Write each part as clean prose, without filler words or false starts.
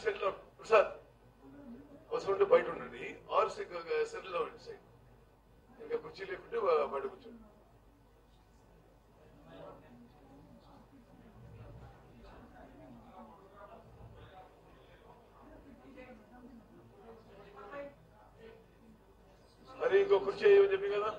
settle down. Prasad, అవసరం ఉంటే బయట ఉండండి ఆర్ సెటిల్ డౌన్ సైడ్ ఇంకా కుర్చీ లేకుంటే బయట కూర్చోండి. మరి ఇంకో కుర్చీ ఏమని చెప్పి కదా.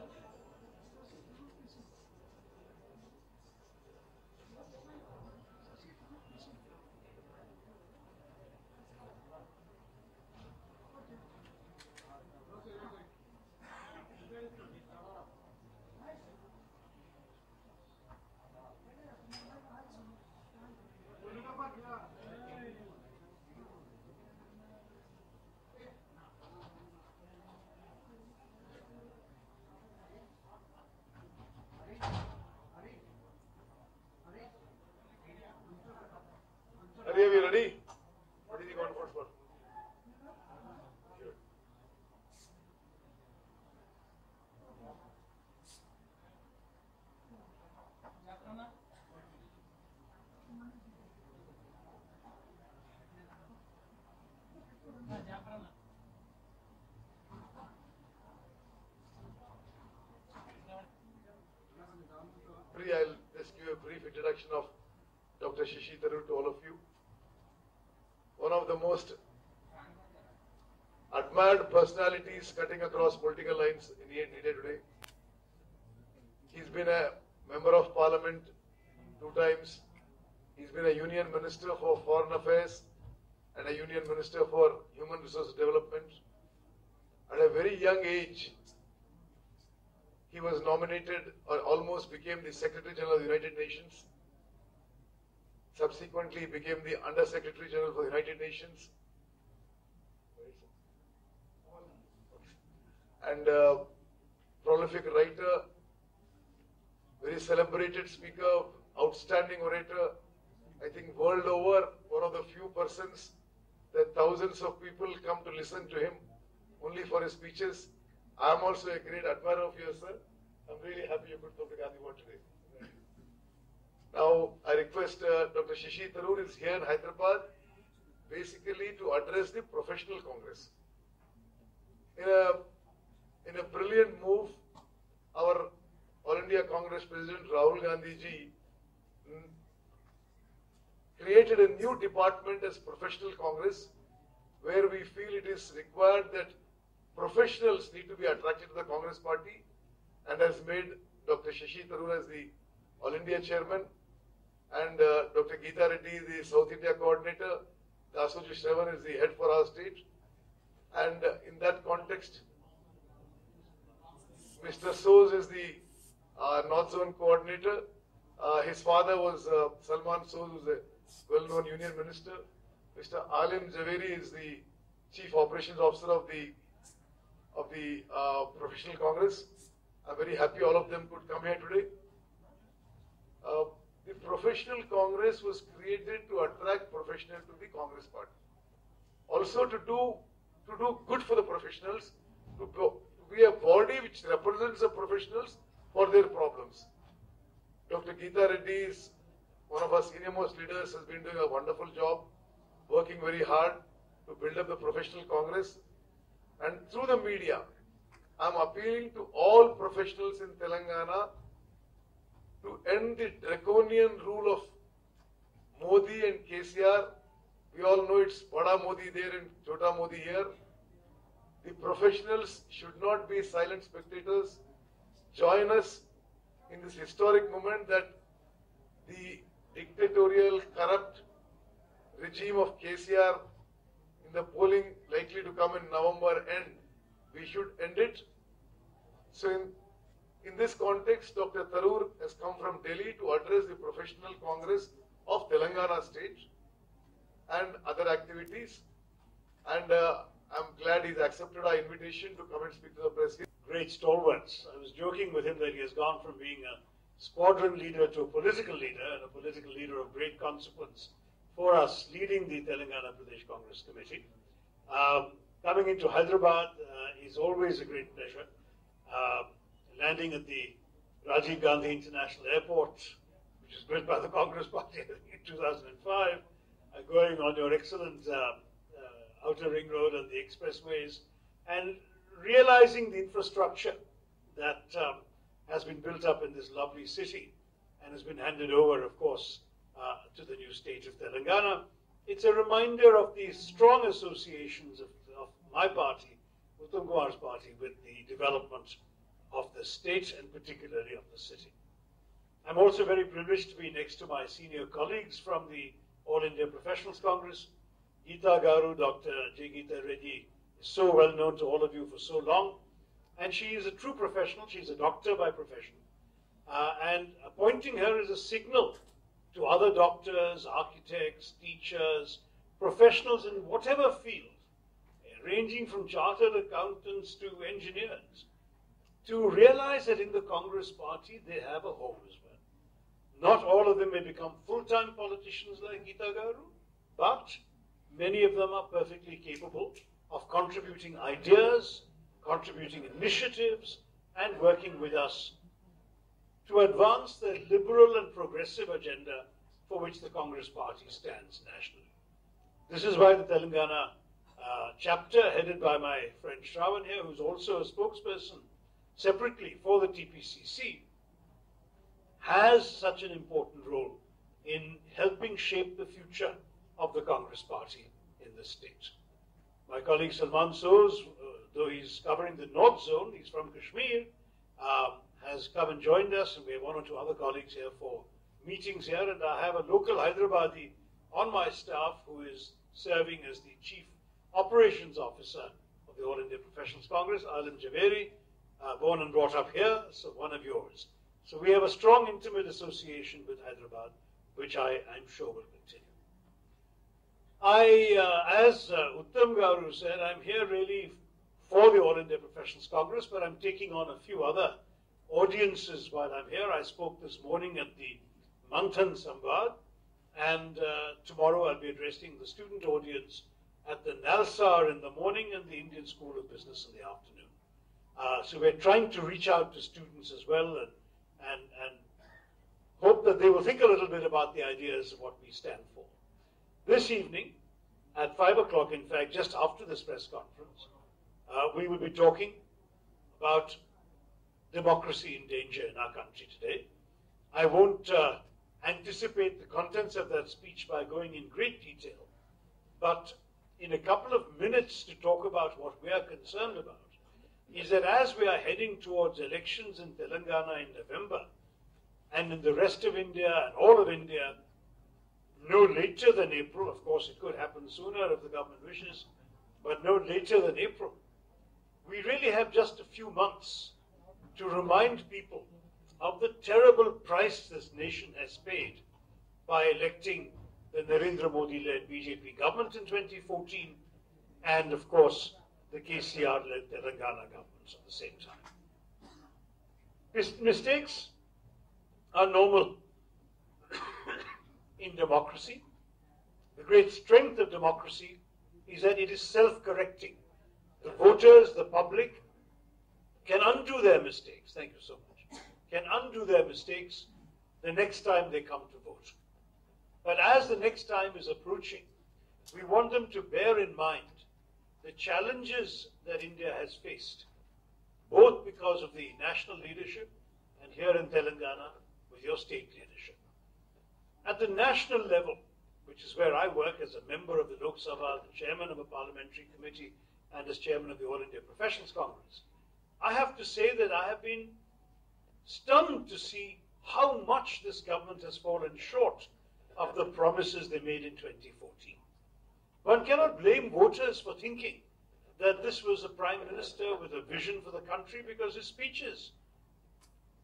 Are we ready? What is the conference for? I'll just give a brief introduction of Dr. Shashi Tharoor to all of you. One of the most admired personalities cutting across political lines in India today. He's been a member of parliament 2 times. He's been a union minister for foreign affairs and a union minister for human resource development. At a very young age, he was nominated or almost became the Secretary General of the United Nations. Subsequently, he became the Under Secretary General for the United Nations. And prolific writer, very celebrated speaker, outstanding orator. I think world over, one of the few persons that thousands of people come to listen to him only for his speeches. I am also a great admirer of yours, sir. I'm really happy you could come to Gandhi today. Now, I request Dr. Shashi Tharoor is here in Hyderabad, basically to address the professional congress. In a brilliant move, our All India Congress President Rahul Gandhi ji created a new department as Professional Congress, where we feel it is required that professionals need to be attracted to the Congress party, and has made Dr. Shashi Tharoor as the All India Chairman, and Dr. Geeta Reddy is the South India Coordinator. Dasuji Shravan is the head for our state. And in that context, Mr. Soz is the North Zone Coordinator. His father was Salman Soz, who is a well-known union minister. Mr. Alim Javeri is the Chief Operations Officer of the Professional Congress. I'm very happy all of them could come here today. The Professional Congress was created to attract professionals to the Congress party. Also to do good for the professionals, to be a body which represents the professionals for their problems. Dr. Geeta Reddy is one of our senior most leaders, has been doing a wonderful job, working very hard to build up the Professional Congress. And through the media, I'm appealing to all professionals in Telangana to end the draconian rule of Modi and KCR. We all know it's Bada Modi there and Chota Modi here. The professionals should not be silent spectators. Join us in this historic moment that the dictatorial, corrupt regime of KCR in the polling likely to come in November end. We should end it. So in this context, Dr. Tharoor has come from Delhi to address the Professional Congress of Telangana state and other activities. And I'm glad he's accepted our invitation to come and speak to the press. Great stalwarts. I was joking with him that he has gone from being a squadron leader to a political leader, and a political leader of great consequence for us, leading the Telangana Pradesh Congress Committee. Coming into Hyderabad is always a great pleasure. Landing at the Rajiv Gandhi International Airport, which was built by the Congress Party in 2005, going on your excellent outer ring road and the expressways, and realizing the infrastructure that has been built up in this lovely city and has been handed over, of course, to the new state of Telangana. It's a reminder of the strong associations of my party, Uttam Kumar's party, with the development of the state and particularly of the city. I'm also very privileged to be next to my senior colleagues from the All India Professionals Congress. Geeta Garu, Dr. J. Geeta Reddy, is so well known to all of you for so long, and she is a true professional. She's a doctor by profession, and appointing her is a signal to other doctors, architects, teachers, professionals in whatever field, ranging from chartered accountants to engineers, to realize that in the Congress party they have a home as well. Not all of them may become full-time politicians like Geeta Garu, but many of them are perfectly capable of contributing ideas, contributing initiatives, and working with us to advance the liberal and progressive agenda for which the Congress party stands nationally. This is why the Telangana chapter, headed by my friend Shravan here, who's also a spokesperson separately for the TPCC, has such an important role in helping shape the future of the Congress party in the state. My colleague Salman Soz, though he's covering the North Zone, he's from Kashmir, has come and joined us, and we have one or two other colleagues here for meetings here, and I have a local Hyderabadi on my staff who is serving as the Chief Operations Officer of the All India Professionals Congress, Alim Javeri, born and brought up here, so one of yours. So we have a strong, intimate association with Hyderabad, which I'm sure will continue. As Uttam Garu said, I'm here really for the All India Professionals Congress, but I'm taking on a few other audiences while I'm here. I spoke this morning at the Manthan Samvad, and tomorrow I'll be addressing the student audience at the Nalsar in the morning and the Indian School of Business in the afternoon. So we're trying to reach out to students as well and hope that they will think a little bit about the ideas of what we stand for. This evening, at 5 o'clock, in fact, just after this press conference, we will be talking about democracy in danger in our country today. I won't anticipate the contents of that speech by going in great detail, but in a couple of minutes to talk about what we are concerned about is that as we are heading towards elections in Telangana in November, and in the rest of India and all of India, no later than April, of course it could happen sooner if the government wishes, but no later than April, we really have just a few months to remind people of the terrible price this nation has paid by electing the Narendra Modi-led BJP government in 2014 and, of course, the KCR-led Telangana governments at the same time. Mistakes are normal in democracy. The great strength of democracy is that it is self-correcting. The voters, the public, can undo their mistakes, thank you so much, can undo their mistakes the next time they come to vote. But as the next time is approaching, we want them to bear in mind the challenges that India has faced, both because of the national leadership and here in Telangana with your state leadership. At the national level, which is where I work as a member of the Lok Sabha, the chairman of a parliamentary committee, and as chairman of the All India Professionals Congress, I have to say that I have been stunned to see how much this government has fallen short of the promises they made in 2014. One cannot blame voters for thinking that this was a prime minister with a vision for the country, because his speeches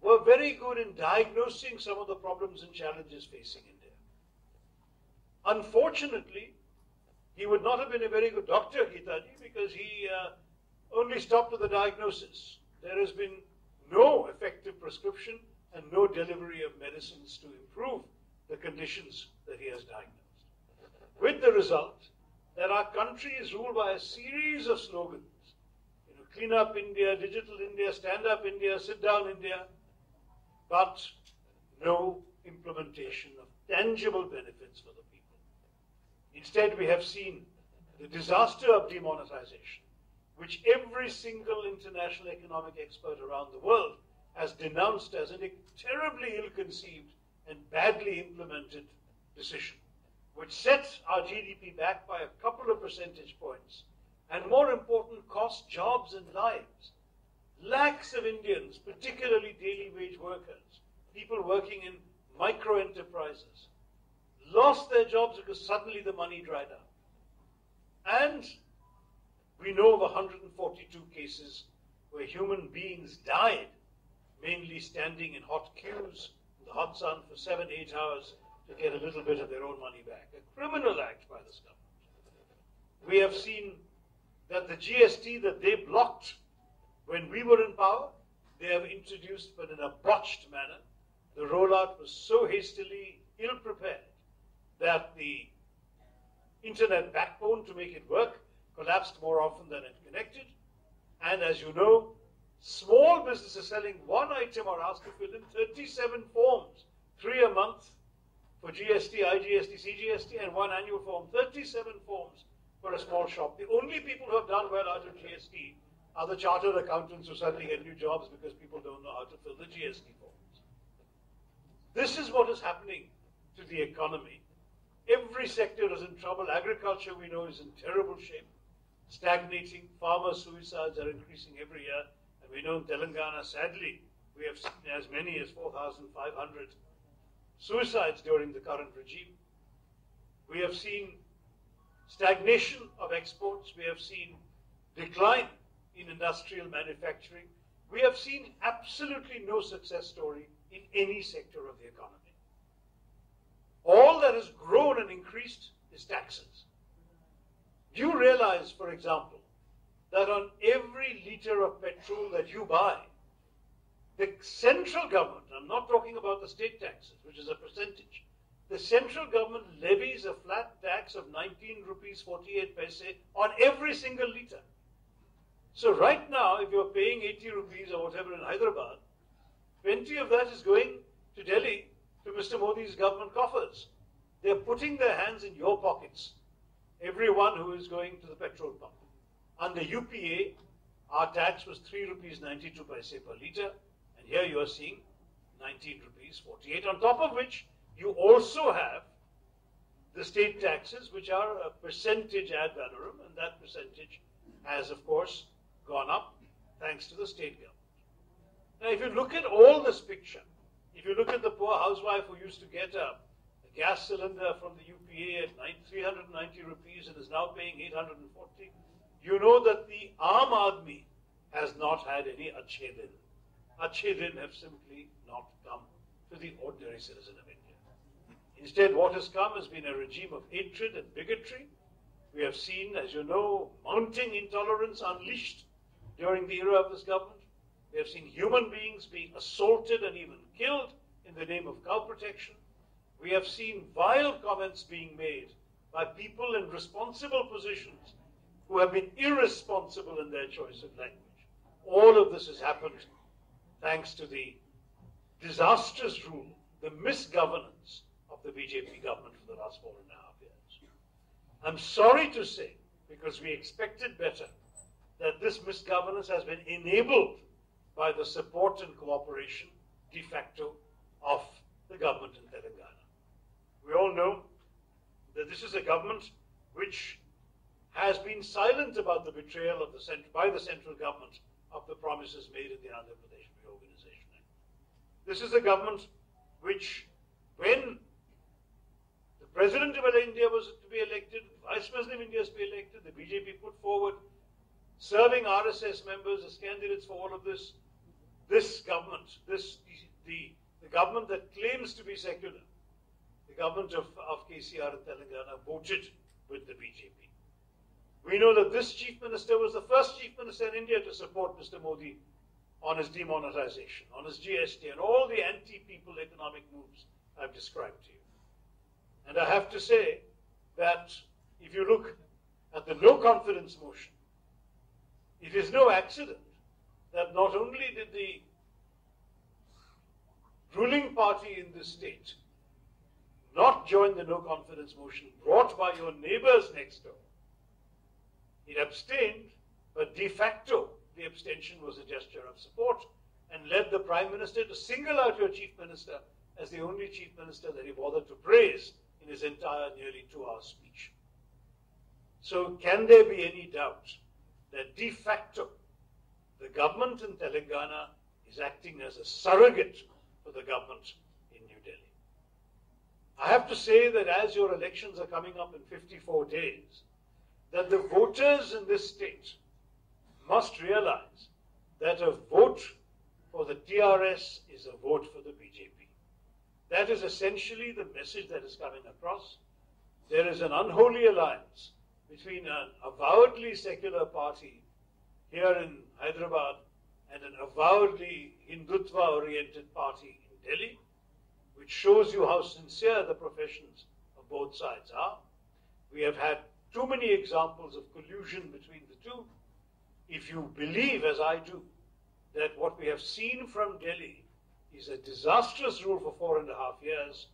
were very good in diagnosing some of the problems and challenges facing India. Unfortunately, he would not have been a very good doctor, Geetaji, because he only stopped with the diagnosis. There has been no effective prescription and no delivery of medicines to improve the conditions that he has diagnosed. With the result that our country is ruled by a series of slogans. Clean up India, digital India, stand up India, sit down India, but no implementation of tangible benefits for the people. Instead, we have seen the disaster of demonetization, which every single international economic expert around the world has denounced as a terribly ill-conceived and badly implemented decision, which set our GDP back by a couple of percentage points, and more important, cost jobs and lives. Lakhs of Indians, particularly daily wage workers, people working in micro-enterprises, lost their jobs because suddenly the money dried up. And we know of 142 cases where human beings died, mainly standing in hot queues in the hot sun for 7-8 hours to get a little bit of their own money back. A criminal act by this government. We have seen that the GST that they blocked when we were in power, they have introduced, but in a botched manner. The rollout was so hastily ill-prepared that the internet backbone to make it work collapsed more often than it connected. And as you know, small businesses selling one item are asked to fill in 37 forms, 3 a month for GST, IGST, CGST, and 1 annual form, 37 forms for a small shop. The only people who have done well out of GST are the chartered accountants who suddenly get new jobs because people don't know how to fill the GST forms. This is what is happening to the economy. Every sector is in trouble. Agriculture, we know, is in terrible shape, stagnating. Farmer suicides are increasing every year. And we know in Telangana, sadly, we have seen as many as 4,500 suicides during the current regime. We have seen stagnation of exports. We have seen decline in industrial manufacturing. We have seen absolutely no success story in any sector of the economy. All that has grown and increased is taxes. Do you realize, for example, that on every liter of petrol that you buy, the central government, I'm not talking about the state taxes, which is a percentage, the central government levies a flat tax of 19 rupees 48 paise on every single liter. So right now, if you're paying 80 rupees or whatever in Hyderabad, 20 of that is going to Delhi, to Mr. Modi's government coffers. They're putting their hands in your pockets, everyone who is going to the petrol pump. Under UPA, our tax was 3 rupees 92 paise per litre, and here you are seeing 19 rupees 48, on top of which you also have the state taxes, which are a percentage ad valorem, and that percentage has, of course, gone up thanks to the state government. Now, if you look at all this picture, if you look at the poor housewife who used to get a gas cylinder from the UPA at 390 rupees and is now paying 840, you know that the Aam Aadmi has not had any Achhe Din. Achhe Din have simply not come to the ordinary citizen of India. Instead, what has come has been a regime of hatred and bigotry. We have seen, as you know, mounting intolerance unleashed during the era of this government. We have seen human beings being assaulted and even killed in the name of cow protection. We have seen vile comments being made by people in responsible positions who have been irresponsible in their choice of language. All of this has happened thanks to the disastrous rule, the misgovernance of the BJP government for the last 4.5 years. I'm sorry to say, because we expected better, that this misgovernance has been enabled by the support and cooperation de facto of the government in Telangana. We all know that this is a government which has been silent about the betrayal of by the central government of the promises made in the Andhra Pradesh Reorganization Act. This is a government which, when the President of India was to be elected, Vice President of India was to be elected, the BJP put forward serving RSS members as candidates for all of this. This government, the government that claims to be secular, the government of KCR in Telangana, voted with the BJP. We know that this chief minister was the first chief minister in India to support Mr. Modi on his demonetization, on his GST, and all the anti-people economic moves I've described to you. And I have to say that if you look at the no confidence motion, it is no accident that not only did the ruling party in this state not join the no confidence motion brought by your neighbors next door, It abstained, but de facto, the abstention was a gesture of support and led the Prime Minister to single out your Chief Minister as the only Chief Minister that he bothered to praise in his entire nearly 2-hour speech. So can there be any doubt that de facto the government in Telangana is acting as a surrogate for the government in New Delhi? I have to say that as your elections are coming up in 54 days, that the voters in this state must realize that a vote for the TRS is a vote for the BJP. That is essentially the message that is coming across. There is an unholy alliance between an avowedly secular party here in Hyderabad and an avowedly Hindutva-oriented party in Delhi, which shows you how sincere the professions of both sides are. We have had too many examples of collusion between the two. If you believe, as I do, that what we have seen from Delhi is a disastrous rule for 4.5 years,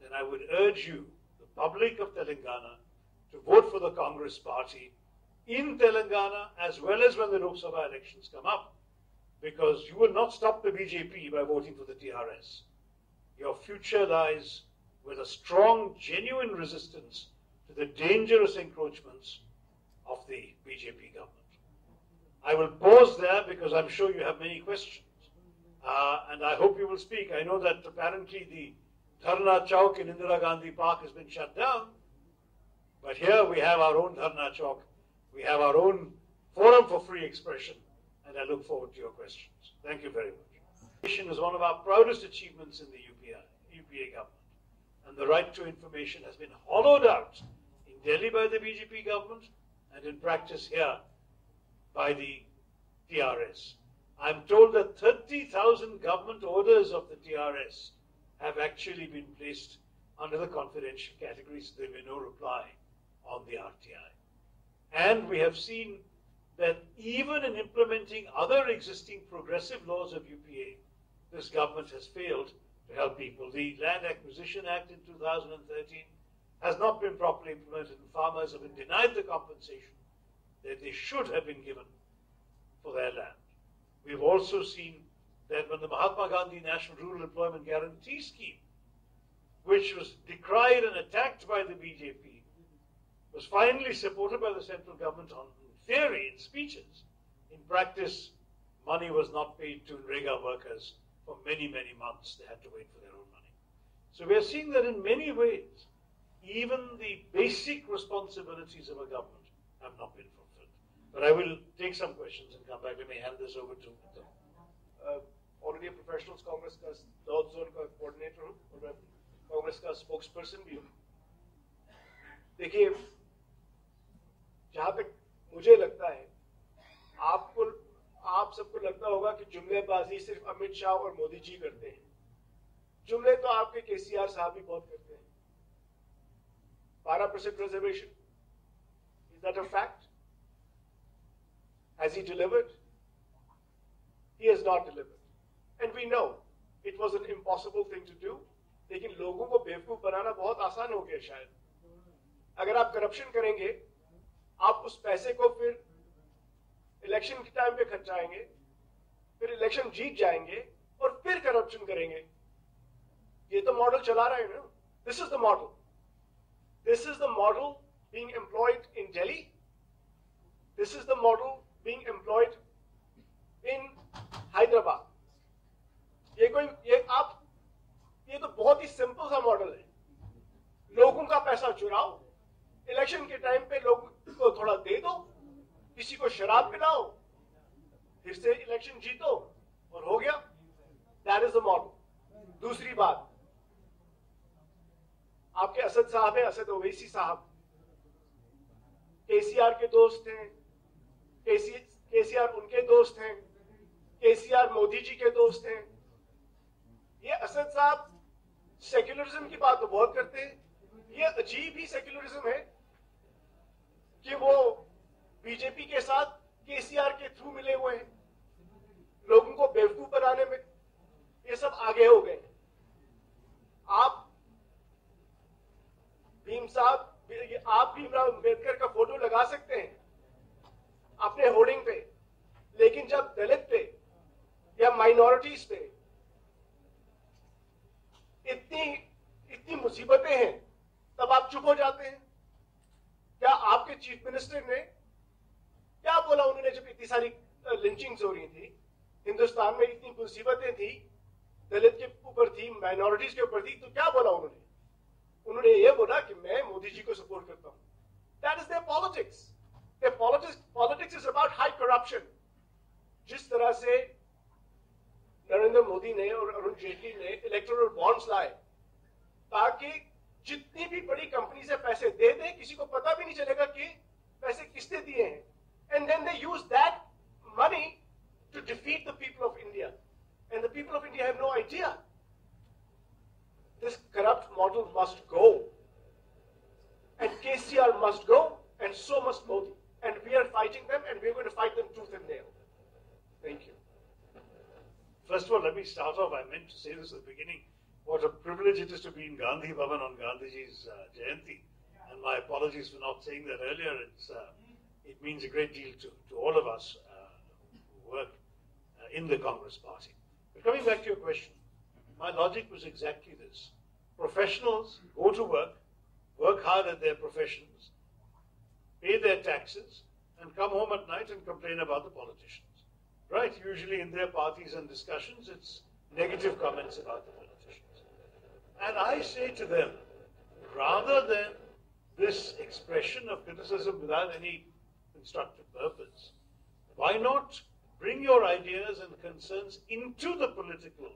then I would urge you, the public of Telangana, to vote for the Congress party in Telangana as well as when the Lok Sabha elections come up, because you will not stop the BJP by voting for the TRS. Your future lies with a strong, genuine resistance to the dangerous encroachments of the BJP government. I will pause there because I'm sure you have many questions, and I hope you will speak. I know that apparently the Dharna Chowk in Indira Gandhi Park has been shut down, but here we have our own Dharna Chowk. We have our own forum for free expression, and I look forward to your questions. Thank you very much. Information is one of our proudest achievements in the UPA government, and the right to information has been hollowed out in Delhi by the BJP government and in practice here by the TRS. I'm told that 30,000 government orders of the TRS have actually been placed under the confidential category, so there will be no reply on the RTI. And we have seen that even in implementing other existing progressive laws of UPA, this government has failed to help people. The Land Acquisition Act in 2013 has not been properly implemented, and farmers have been denied the compensation that they should have been given for their land. We've also seen that when the Mahatma Gandhi National Rural Employment Guarantee Scheme, which was decried and attacked by the BJP, was finally supported by the central government on theory, in speeches. In practice, money was not paid to NREGA workers for many, many months. They had to wait for their own money. So we are seeing that in many ways, even the basic responsibilities of a government have not been fulfilled. But I will take some questions and come back. Let me hand this over to all India professionals Congress का north zone का coordinator हूँ और मैं कांग्रेस का spokes person भी हूँ। देखिए, जहाँ तक मुझे लगता है, आप सबको लगता होगा कि जुमलेबाजी सिर्फ अमित शाह और मोदी जी करते हैं। जुमले तो आपके केसीआर साहब भी बहुत करते हैं। 12% reservation, is that a fact? Has he delivered? He has not delivered. And we know it was an impossible thing to do. लेकिन लोगों को बेवकूफ बनाना बहुत आसान हो गया शायद। अगर आप करप्शन करेंगे, आप उस पैसे को फिर इलेक्शन के टाइम पे खर्चाएंगे, फिर इलेक्शन जीत जाएंगे और फिर करप्शन करेंगे। ये तो मॉडल चला रहा है ना। This is the model. This is the model being employed in Delhi. This is the model being employed in Hyderabad. ये तो बहुत ही सिंपल सा मॉडल है। लोगों का पैसा चुराओ, इलेक्शन के टाइम पे लोगों को थोड़ा दे दो, किसी को शराब पिलाओ, फिर से इलेक्शन जीतो और हो गया। That is the model. दूसरी बात, आपके असद साहब है, असद ओवैसी साहब, केसीआर के दोस्त हैं, केसीआर उनके दोस्त हैं, केसीआर मोदी जी के दोस्त हैं। ये असद साहब सेक्युलरिज्म की बात तो बहुत करते हैं। ये अजीब ही सेक्युलरिज्म है कि वो बीजेपी के साथ केसीआर के थ्रू मिले हुए हैं। लोगों को बेवकूफ बनाने में ये सब आगे हो गए। आप भीमराव अम्बेडकर का फोटो लगा सकते हैं, अपने होर्डिंग पे, लेकिन जब दलित पे या माइनॉरिटीज पे इतनी मुसीबतें हैं तब आप चुप हो जाते हैं। क्या आपके चीफ मिनिस्टर ने क्या बोला? उन्होंने जब इतनी सारी लिंचिंग्स हो रही थी, हिंदुस्तान में इतनी मुसीबतें थी, दलित के ऊपर थी, माइनॉरिटीज के ऊपर थी, तो क्या बोला उन्होंने? उन्होंने ये बोला कि मैं मोदी जी को सपोर्ट करता हूं। That is their politics. Their politics is about high corruption. जिस तरह से नरेंद्र मोदी ने और अरुण जेटली ने इलेक्टोरल बॉन्ड्स लाए ताकि जितनी भी बड़ी कंपनी से पैसे दे दें, किसी को पता भी नहीं चलेगा कि पैसे किसने दिए हैं, and then they use that money to defeat the people of India, and the people of India have no idea. This corrupt model must go, and KCR must go, and so must Modi, and we are fighting them, and we are going to fight them tooth and nail. Thank you. First of all, let me start off. I meant to say this at the beginning. What a privilege it is to be in Gandhi Bhavan on Gandhiji's Jayanti. And my apologies for not saying that earlier. It means a great deal to all of us who work in the Congress party. But coming back to your question, my logic was exactly this. Professionals go to work hard at their professions, pay their taxes, and come home at night and complain about the politicians. Right? Usually in their parties and discussions, it's negative comments about the politicians. And I say to them, rather than this expression of criticism without any constructive purpose, why not bring your ideas and concerns into the political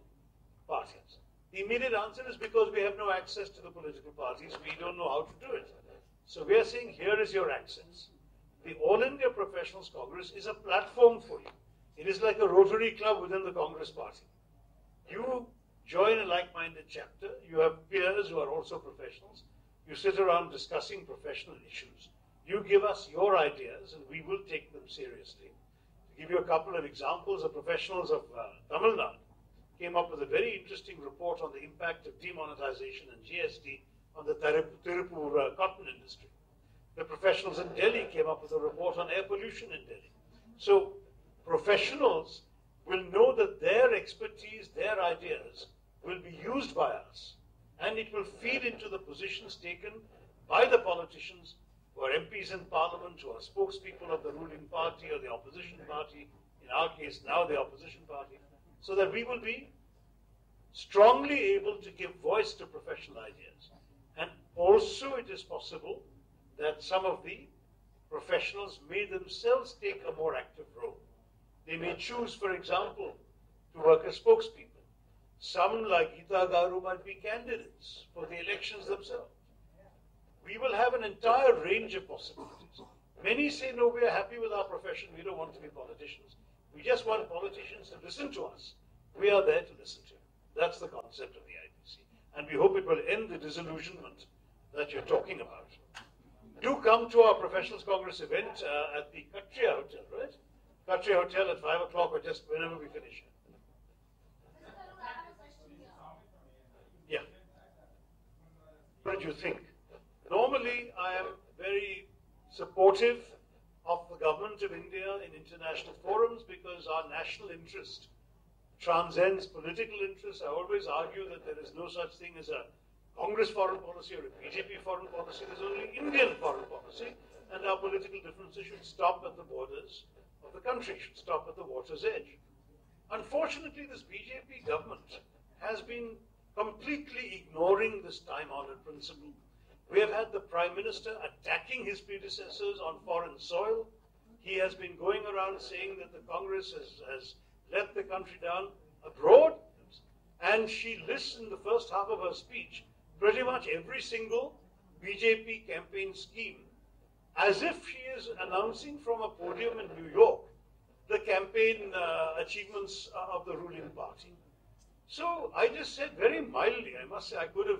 parties? The immediate answer is because we have no access to the political parties, we don't know how to do it. So we are saying, here is your access. The All India Professionals Congress is a platform for you. It is like a Rotary Club within the Congress party. You join a like-minded chapter, you have peers who are also professionals, you sit around discussing professional issues, you give us your ideas and we will take them seriously. To give you a couple of examples, the professionals of Tamil Nadu came up with a very interesting report on the impact of demonetization and GST on the Tirupur cotton industry. The professionals in Delhi came up with a report on air pollution in Delhi. So professionals will know that their expertise, their ideas will be used by us, and it will feed into the positions taken by the politicians who are MPs in Parliament, who are spokespeople of the ruling party or the opposition party, in our case now the opposition party, so that we will be strongly able to give voice to professional ideas. And also it is possible that some of the professionals may themselves take a more active role. They may choose, for example, to work as spokespeople. Some, like Geeta Garu, might be candidates for the elections themselves. We will have an entire range of possibilities. Many say, no, we are happy with our profession, we don't want to be politicians. We just want politicians to listen to us. We are there to listen to them. That's the concept of the IBC. And we hope it will end the disillusionment that you're talking about. Do come to our Professionals Congress event at the Katria Hotel, right? Katria Hotel at 5 o'clock or just whenever we finish. Yeah. What did you think? Normally, I am very supportive of the government of India in international forums because our national interest transcends political interests. I always argue that there is no such thing as a Congress foreign policy or a BJP foreign policy. There's only Indian foreign policy, and our political differences should stop at the borders of the country, should stop at the water's edge. Unfortunately, this BJP government has been completely ignoring this time-honored principle. We have had the Prime Minister attacking his predecessors on foreign soil. He has been going around saying that the Congress has let the country down abroad, and she lists in the first half of her speech pretty much every single BJP campaign scheme as if she is announcing from a podium in New York the campaign achievements of the ruling party. So I just said very mildly, I must say I could have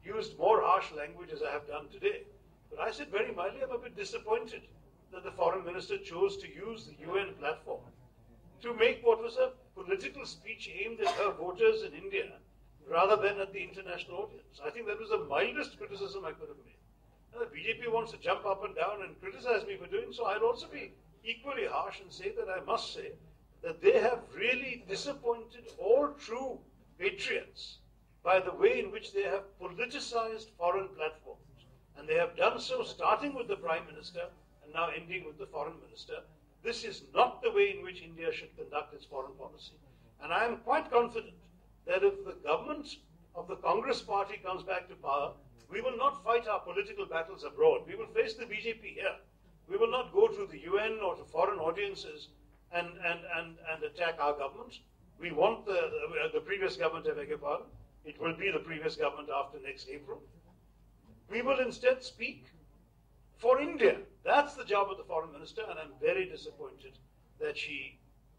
used more harsh language as I have done today, but I said very mildly I'm a bit disappointed that the foreign minister chose to use the UN platform to make what was a political speech aimed at her voters in India rather than at the international audience. I think that was the mildest criticism I could have made. And the BJP wants to jump up and down and criticize me for doing so. I'll also be equally harsh and say that I must say that they have really disappointed all true patriots by the way in which they have politicized foreign platforms. And they have done so starting with the Prime Minister and now ending with the Foreign Minister. This is not the way in which India should conduct its foreign policy. And I am quite confident that if the government of the Congress party comes back to power, we will not fight our political battles abroad. We will face the BJP here. We will not go to the UN or to foreign audiences and attack our government. We want the previous government, I beg your pardon. It will be the previous government after next April. We will instead speak for India. That's the job of the foreign minister, and I'm very disappointed that she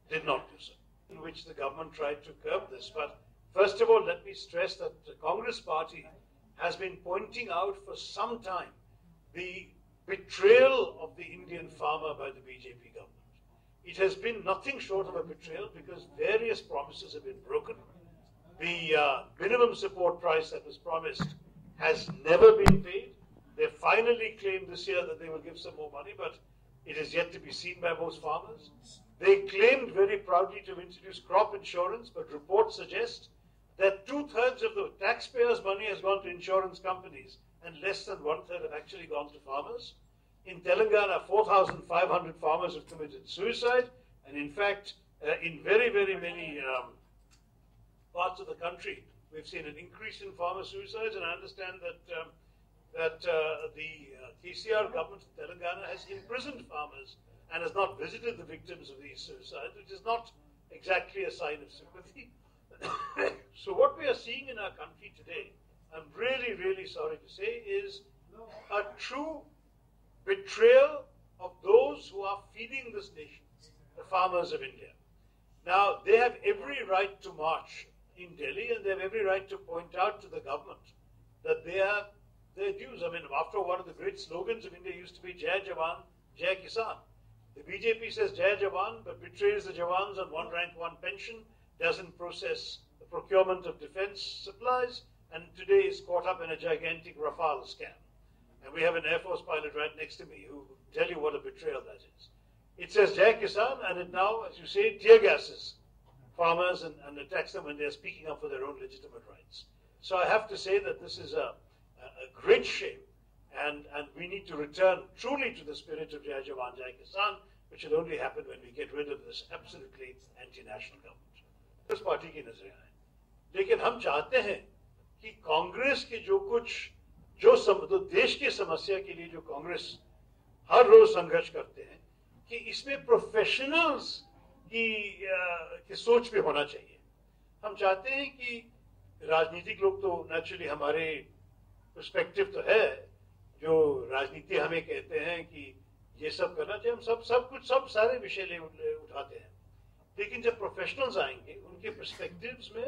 did not do so, in which the government tried to curb this. But first of all, let me stress that the Congress party has been pointing out for some time the betrayal of the Indian farmer by the BJP government. It has been nothing short of a betrayal because various promises have been broken. The minimum support price that was promised has never been paid. They finally claimed this year that they will give some more money, but it is yet to be seen by most farmers. They claimed very proudly to introduce crop insurance, but reports suggest that 2/3 of the taxpayers' money has gone to insurance companies and less than 1/3 have actually gone to farmers. In Telangana, 4,500 farmers have committed suicide, and in fact, in very, very many parts of the country, we've seen an increase in farmer suicides, and I understand that the KCR government of Telangana has imprisoned farmers and has not visited the victims of these suicides, which is not exactly a sign of sympathy. So what we are seeing in our country today, I'm really, really sorry to say, is a true betrayal of those who are feeding this nation, the farmers of India. Now, they have every right to march in Delhi, and they have every right to point out to the government that they are their dues. I mean, after all, one of the great slogans of India used to be Jai Jawan, Jai Kisan. The BJP says Jai Jawan, but betrays the Jawans on one rank, one pension, doesn't process the procurement of defense supplies, and today is caught up in a gigantic Rafale scam. And we have an Air Force pilot right next to me who will tell you what a betrayal that is. It says Jai Kisan, and it now, as you say, tear gases farmers and attacks them when they're speaking up for their own legitimate rights. So I have to say that this is a great shame, and we need to return truly to the spirit of Jai Jawan, Jai Kisan, which will only happen when we get rid of this absolutely anti-national government. इस party की नजरें आए, लेकिन हम चाहते हैं कि कांग्रेस के जो देश की समस्या के लिए जो कांग्रेस हर रोज संघर्ष करते हैं, कि इसमें प्रोफेशनल्स की सोच भी होना चाहिए. हम चाहते हैं कि राजनीतिक लोग तो नेचुरली हमारे पर्सपेक्टिव तो है, जो राजनीति हमें कहते हैं कि ये सब करना चाहिए, हम सब सारे विषय उठाते हैं. लेकिन जब प्रोफेशनल्स आएंगे, उनके पर्सपेक्टिव्स में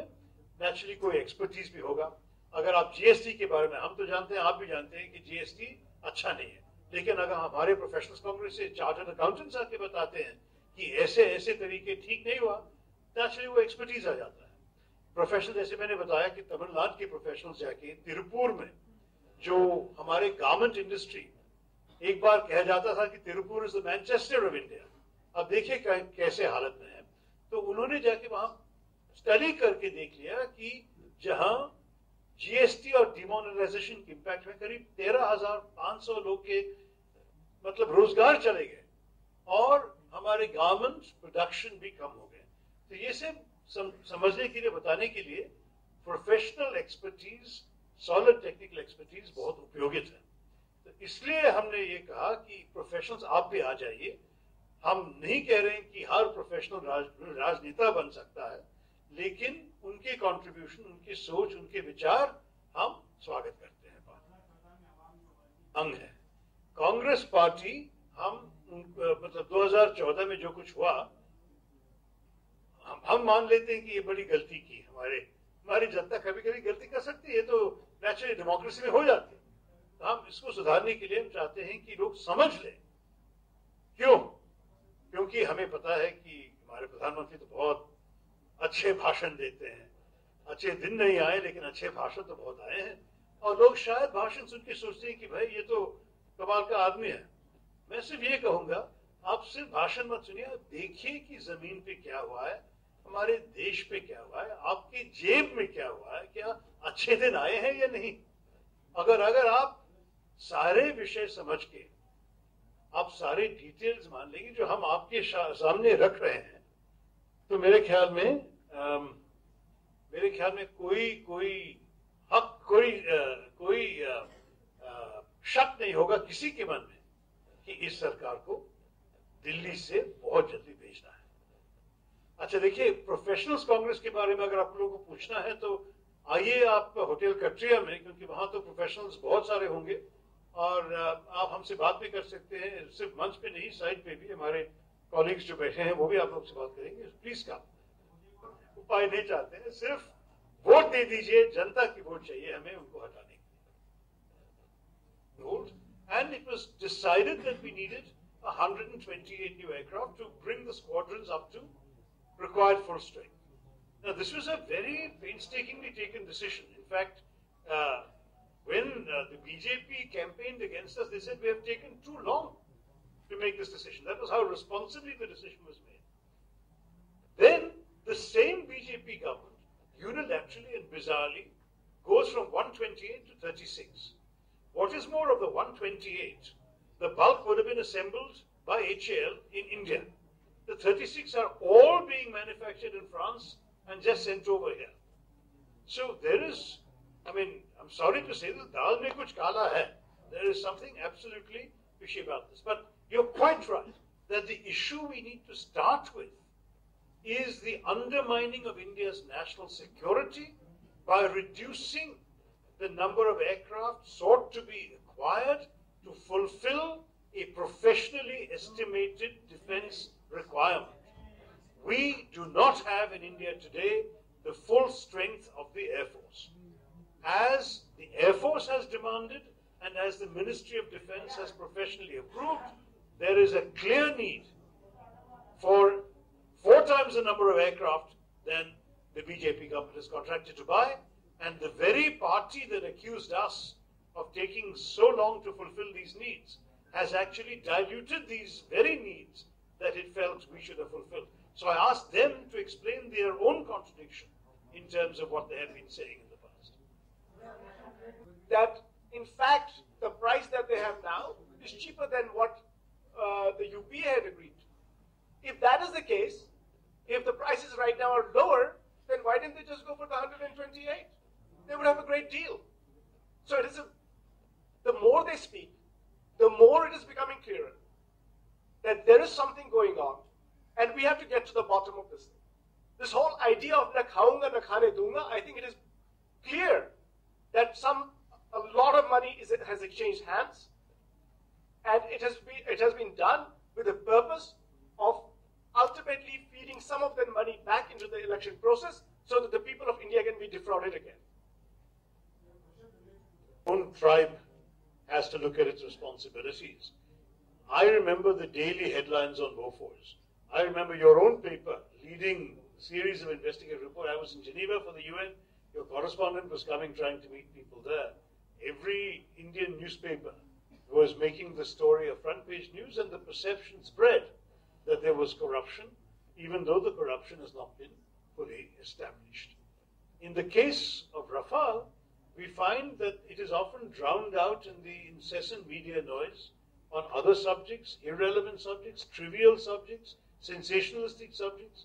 नेचुरली कोई एक्सपर्टीज भी होगा. अगर आप जीएसटी के बारे में, हम तो जानते हैं, आप भी जानते हैं कि जीएसटी अच्छा नहीं है, लेकिन अगर हमारे प्रोफेशनल्स कांग्रेस से चार्टर्ड अकाउंटेंट्स आके बताते हैं कि ऐसे ऐसे तरीके ठीक नहीं हुआ, नेचुरली वो एक्सपर्टीज आ जाता है. प्रोफेशनल, जैसे मैंने बताया कि तमिलनाडु के प्रोफेशनल्स जाके तिरुपुर में, जो हमारे गारमेंट इंडस्ट्री, एक बार कहा जाता था कि Tiruppur is the Manchester of India, अब देखिए कैसे हालत में है. तो उन्होंने जाके वहां स्टडी करके देख लिया कि जहां जीएसटी और डिमोनेटाइजेशन के इम्पैक्ट में करीब 13,500 लोग के मतलब रोजगार चले गए और हमारे गारमेंट प्रोडक्शन भी कम हो गए. तो ये सब समझने के लिए, बताने के लिए professional expertise, solid technical expertise बहुत उपयोगित है. तो इसलिए हमने ये कहा कि प्रोफेशनल्स आप भी आ जाइए. हम नहीं कह रहे हैं कि हर प्रोफेशनल राजनेता बन सकता है, लेकिन उनके कंट्रीब्यूशन, उनकी सोच, उनके विचार हम स्वागत करते हैं. अंग है कांग्रेस पार्टी. हम मतलब 2014 में जो कुछ हुआ, हम मान लेते हैं कि ये बड़ी गलती की. हमारी जनता कभी कभी गलती कर सकती है, तो नेचुरली डेमोक्रेसी में हो जाती है. तो हम इसको सुधारने के लिए हम चाहते हैं कि लोग समझ लें. क्योंकि हमें पता है कि हमारे प्रधानमंत्री तो बहुत अच्छे भाषण देते हैं. अच्छे दिन नहीं आए, लेकिन अच्छे भाषण तो बहुत आए हैं, और लोग शायद भाषण सुन के सोचते हैं कि भाई ये तो कमाल का आदमी है. मैं सिर्फ ये कहूंगा, आप सिर्फ भाषण मत सुनिए, आप देखिए कि जमीन पे क्या हुआ है, हमारे देश पे क्या हुआ है, आपकी जेब में क्या हुआ है, क्या अच्छे दिन आए हैं या नहीं। अगर आप सारे विषय समझ के आप सारे डिटेल्स मान लेंगे जो हम आपके सामने रख रहे हैं, तो मेरे ख्याल में कोई हक, कोई शक नहीं होगा किसी के मन में कि इस सरकार को दिल्ली से बहुत जल्दी भेजना है। अच्छा देखिए, प्रोफेशनल्स कांग्रेस के बारे में अगर आप लोगों को पूछना है तो आइए आप होटल कटरिया में, क्योंकि वहां तो प्रोफेशनल्स बहुत सारे होंगे और आप हमसे बात भी कर सकते हैं, सिर्फ मंच पे नहीं, साइड पे भी हमारे कॉलीग्स जो बैठे हैं वो भी आप लोग से बात करेंगे। प्लीज का उपाय नहीं चाहते हैं, सिर्फ वोट दे दीजिए, जनता की वोट चाहिए हमें उनको हटाने के लिए। And it was decided that we needed 128 new aircraft to bring the squadrons up to required full strength. Now, this was a very painstakingly taken decision. In fact, when the BJP campaigned against us, they said we have taken too long to make this decision. That was how responsibly the decision was made. Then, the same BJP government, unilaterally and bizarrely, goes from 128 to 36. What is more, of the 128, the bulk would have been assembled by HAL in India. The 36 are all being manufactured in France and just sent over here. So there is, I mean, I'm sorry to say this, dal mein kuch kala hai. There is something absolutely fishy about this. But you're quite right that the issue we need to start with is the undermining of India's national security by reducing the number of aircraft sought to be acquired to fulfill a professionally estimated defense requirement. We do not have in India today the full strength of the Air Force. As the Air Force has demanded and as the Ministry of Defense has professionally approved, there is a clear need for 4 times the number of aircraft than the BJP government is contracted to buy. And the very party that accused us of taking so long to fulfill these needs has actually diluted these very needs that it felt we should have fulfilled. So I asked them to explain their own contradiction in terms of what they have been saying in the past. That, in fact, the price that they have now is cheaper than what the UPA had agreed to. If that is the case, if the prices right now are lower, then why didn't they just go for the 128? They would have a great deal. So it is the more they speak, the more it is becoming clearer that there is something going on, and we have to get to the bottom of this thing. This whole idea of na khaunga na khane dunga, I think it is clear that a lot of money has exchanged hands, and it has been done with the purpose of ultimately feeding some of that money back into the election process so that the people of India can be defrauded again. Own tribe has to look at its responsibilities. I remember the daily headlines on Bofors. I remember your own paper leading a series of investigative reports. I was in Geneva for the UN. Your correspondent was coming trying to meet people there. Every Indian newspaper was making the story a front page news, and the perception spread that there was corruption, even though the corruption has not been fully established. In the case of Rafale, we find that it is often drowned out in the incessant media noise on other subjects, irrelevant subjects, trivial subjects, sensationalistic subjects,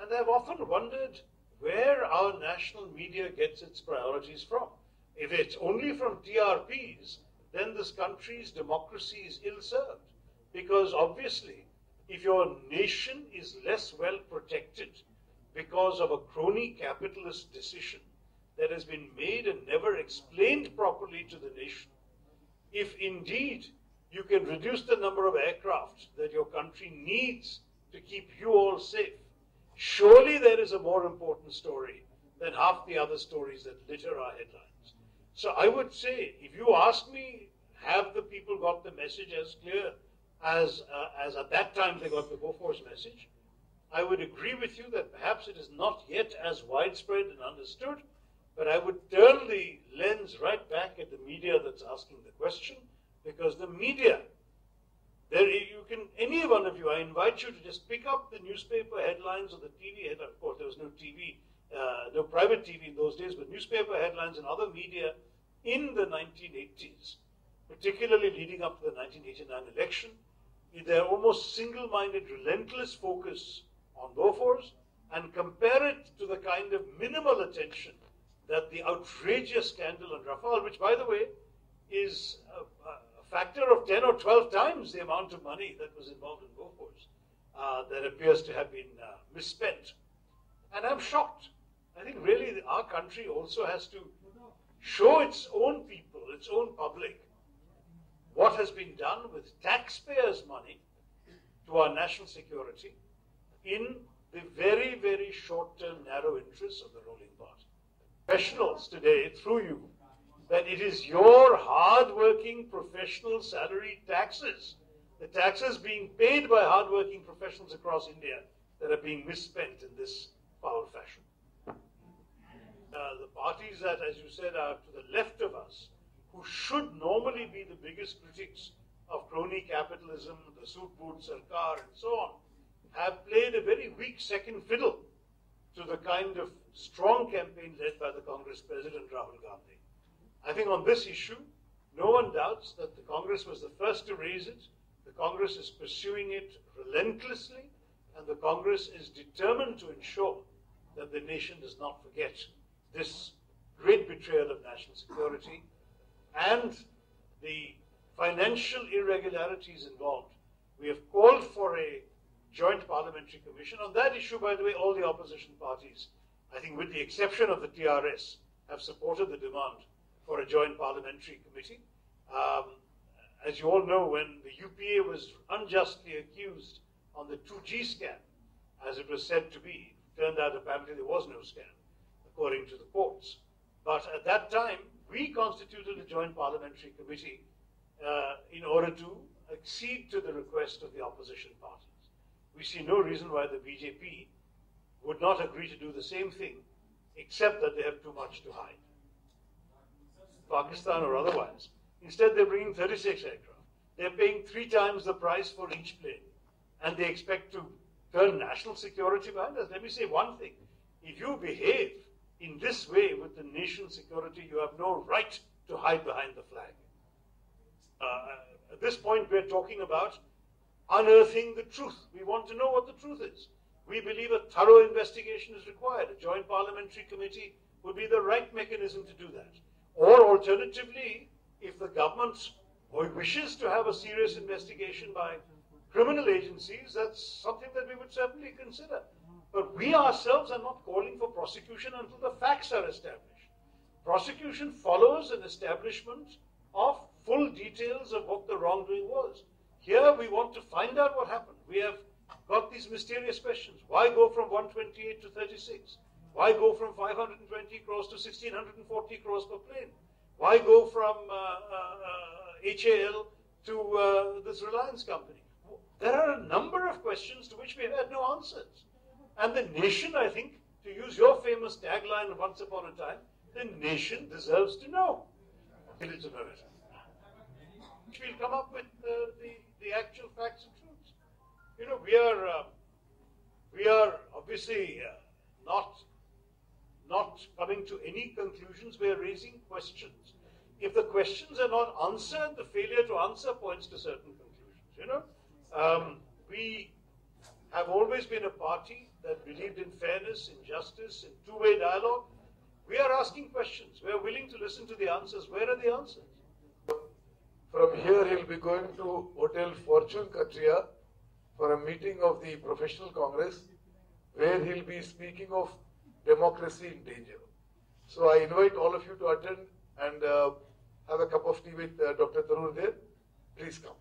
and I've often wondered where our national media gets its priorities from. If it's only from TRPs, then this country's democracy is ill-served, because obviously, if your nation is less well protected because of a crony capitalist decision that has been made and never explained properly to the nation, if indeed you can reduce the number of aircraft that your country needs to keep you all safe, surely there is a more important story than half the other stories that litter our headlines. So I would say, if you ask me, have the people got the message as clear as at that time they got the Bofors message? I would agree with you that perhaps it is not yet as widespread and understood, but I would turn the lens right back at the media that's asking the question, because the media You can, any one of you, I invite you to just pick up the newspaper headlines or the TV headlines. Of course, there was no TV, no private TV in those days, but newspaper headlines and other media in the 1980s, particularly leading up to the 1989 election, in their almost single-minded, relentless focus on Bofors, and compare it to the kind of minimal attention that the outrageous scandal on Rafale, which, by the way, is a factor of 10 or 12 times the amount of money that was involved in Bofors, that appears to have been misspent. And I'm shocked. I think really our country also has to show its own people, its own public, what has been done with taxpayers' money to our national security in the very, very short-term narrow interests of the ruling party. Professionals today, through you, that it is your hard-working professional salary taxes, the taxes being paid by hard-working professionals across India, that are being misspent in this foul fashion. The parties that, as you said, are to the left of us, who should normally be the biggest critics of crony capitalism, the Soot-Boot Sarkar, and so on, have played a very weak second fiddle to the kind of strong campaign led by the Congress President Rahul Gandhi. I think on this issue, no one doubts that the Congress was the first to raise it. The Congress is pursuing it relentlessly, and the Congress is determined to ensure that the nation does not forget this great betrayal of national security and the financial irregularities involved. We have called for a joint parliamentary commission. On that issue, by the way, all the opposition parties, I think with the exception of the TRS, have supported the demand for a joint parliamentary committee. As you all know, when the UPA was unjustly accused on the 2G scam, as it was said to be, it turned out apparently there was no scam, according to the courts. But at that time, we constituted a joint parliamentary committee in order to accede to the request of the opposition parties. We see no reason why the BJP would not agree to do the same thing, except that they have too much to hide, Pakistan or otherwise. Instead, they're bringing 36 aircraft. They're paying 3 times the price for each plane, and they expect to turn national security behind us. Let me say one thing. If you behave in this way with the nation's security, you have no right to hide behind the flag. At this point, we're talking about unearthing the truth. We want to know what the truth is. We believe a thorough investigation is required. A joint parliamentary committee would be the right mechanism to do that. Or alternatively, if the government wishes to have a serious investigation by criminal agencies, that's something that we would certainly consider. But we ourselves are not calling for prosecution until the facts are established. Prosecution follows an establishment of full details of what the wrongdoing was. Here we want to find out what happened. We have got these mysterious questions. Why go from 128 to 36? Why go from 520 crores to 1640 crores per plane? Why go from HAL to this Reliance company? There are a number of questions to which we have had no answers. And the nation, I think, to use your famous tagline of Once Upon a Time, the nation deserves to know. We'll come up with the actual facts and truths. You know, we are obviously not coming to any conclusions. We are raising questions. If the questions are not answered, the failure to answer points to certain conclusions. You know, we have always been a party that believed in fairness, in justice, in two-way dialogue. We are asking questions. We are willing to listen to the answers. Where are the answers? From here, he'll be going to Hotel Fortune Katria for a meeting of the Professional Congress, where he'll be speaking of democracy in danger. So I invite all of you to attend and have a cup of tea with Dr. Tharoor there. Please come.